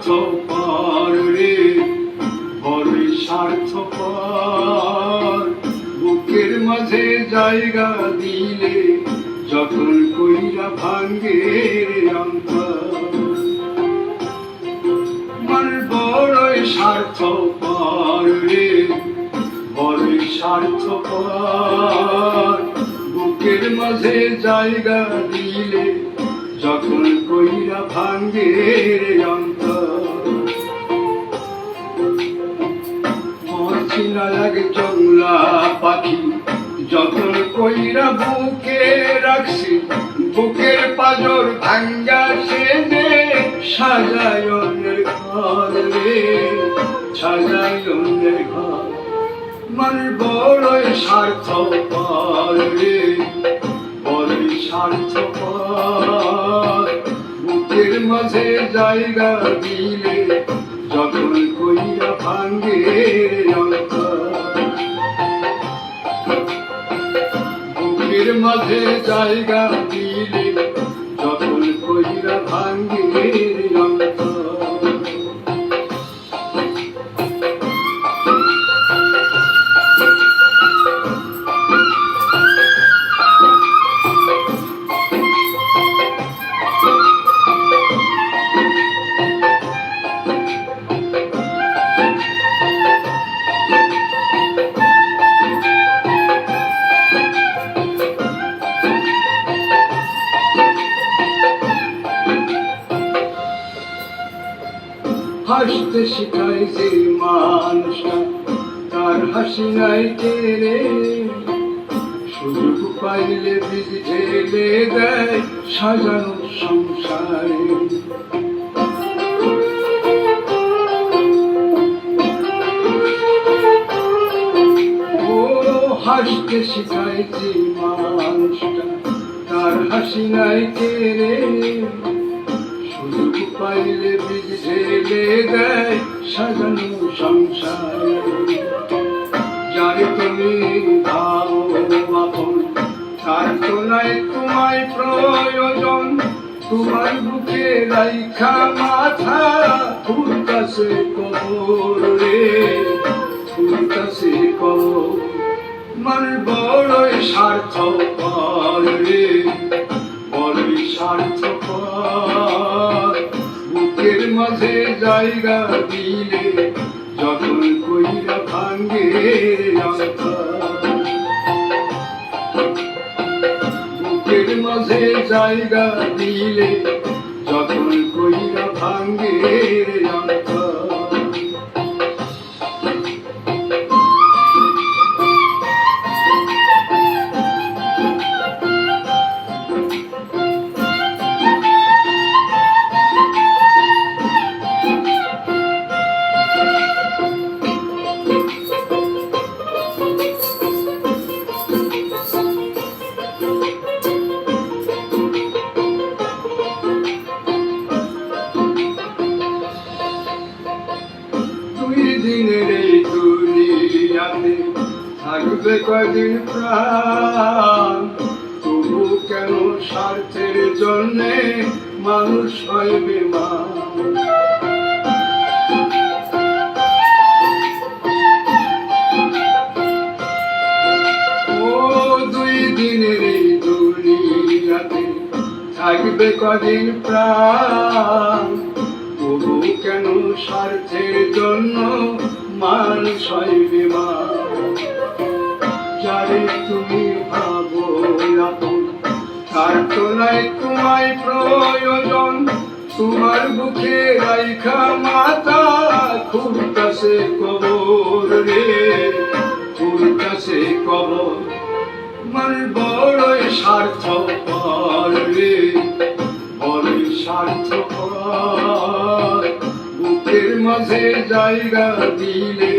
স্বার্থপর রে, বড়ই স্বার্থপর। বুকের মাঝে জায়গা দিলে যখন কইরা ভাঙ্গে অন্তর। মন বড়ই স্বার্থপর রে, বড়ই স্বার্থপর। বুকের মাঝে জায়গা দিলে যখন কইরা ভাঙ্গে অন্তর। মরছিনা লাগে জংলা পাখি যখন কইরা বুকে রাখছি, বুকের পাজর ভাঙ্গা সেজে সাজায় অন্যের ঘর রে, সাজায় অন্যের ঘর। মন বড়ই স্বার্থপর রে, বড়ই স্বার্থপর। বুকের মাঝে জায়গা দিলে যখন কইরা ভাঙ্গে অন্তর। বুকের মাঝে জায়গা দিলে যখন কইরা ভাঙ্গে অন্তর। হাসতে শিখায় যে মানুষটা, তার হাসি নাই কেড়ে। সুযোগ পাইলে বীজ ঢেলে দেয় সাজানো সংসারে। ও হাসতে শিখায় যে মানুষটা, তার হাসি নাই কেড়ে। সুযোগ পাইলে বীজ ঢেলে দেয় সাজানো সংসার। যারে তুমি ভাও আপন, তার তো নাই তোমায় প্রয়োজন। তোমার বুকে রাইখা মাথা ফুলতাছে কবর রে, ফুলতাছে কবর। মন বড়ই স্বার্থপর রে, বড়ই স্বার্থপর। বুকের মাঝে জায়গা দিলে যখন কইরা ভাঙ্গে অন্তর। বুকের মাঝে জায়গা দিলে যখন কইরা ভাঙ্গে অন্তর। দিনের এই দুনিয়াতে থাকবে কয়দিন প্রাণ, তবু কেন স্বার্থের জন্যে মানুষ হয় বেমান। ও দুই দিনের এই দুনিয়াতে থাকবে কয়দিন প্রাণ, তবু কেন স্বার্থের জন্য মানুষ হয় বেমান। যারে তুমি ভাবো আপন, তার তো নাই তোমায় প্রয়োজন। তোমার বুকে রাইখা মাথা খুলতাছে কবর রে, খুলতাছে কবর। মন বড়ই স্বার্থপর রে, বড়ই স্বার্থপর। বুকের মাঝে জায়গা দিলে